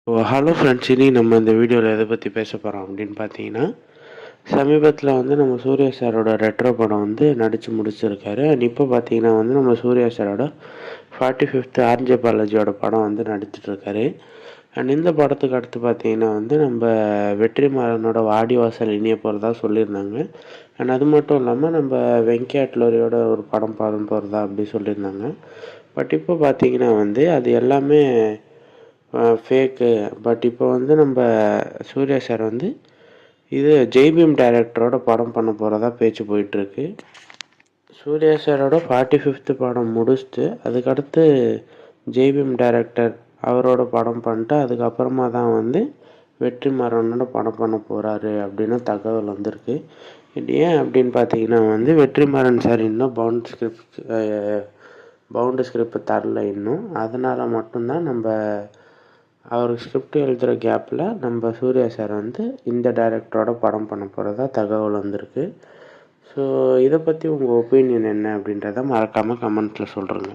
Hello friends, இனி நம்ம இந்த வீடியோவில் எதை பற்றி பேச போகிறோம் அப்படின்னு பார்த்தீங்கன்னா, சமீபத்தில் நம்ம சூர்யா சாரோட ரெட்ரோ படம் நடித்து முடிச்சிருக்காரு. அண்ட் இப்போ பார்த்தீங்கன்னா நம்ம சூர்யா சாரோட 45th ஆர்ஜே பாலாஜியோட படம் நடிச்சிட்ருக்காரு. அண்ட் இந்த படத்துக்கு அடுத்து பார்த்தீங்கன்னா நம்ம வெற்றிமாறனோட வாடிவாசல் இனிய போகிறதா சொல்லியிருந்தாங்க. அண்ட் அது மட்டும் இல்லாமல் நம்ம வெங்கட் லோரியோட ஒரு படம் போகிறதா அப்படி சொல்லியிருந்தாங்க. பட் இப்போ பார்த்தீங்கன்னா அது எல்லாமே ஃபேக்கு. பட் இப்போ நம்ம சூர்யா சார் இது ஜெய்பீம் டைரக்டரோட படம் பண்ண போகிறதா பேச்சு போயிட்டுருக்கு. சூர்யா சாரோட 45th படம் முடிச்சுட்டு அதுக்கடுத்து ஜெய்பீம் டைரக்டர் அவரோட படம் பண்ணிட்டு அதுக்கப்புறமா தான் வெற்றிமாறனோட படம் பண்ண போகிறாரு அப்படின்னு தகவல் வந்திருக்கு. இது ஏன் அப்படின்னு பார்த்தீங்கன்னா வெற்றிமாறன் சார் இன்னும் பவுண்டு ஸ்கிரிப்ட் தரல இன்னும். அதனால் மட்டும்தான் அவருக்கு ஸ்கிரிப்ட் எழுதுகிற கேப்பில் நம்ம சூர்யா சார் இந்த டைரக்டரோட படம் பண்ண போகிறதா தகவல் வந்திருக்கு. ஸோ இதை பற்றி உங்கள் ஒப்பீனியன் என்ன அப்படின்றத மறக்காமல் கமெண்ட்டில் சொல்கிறேங்க.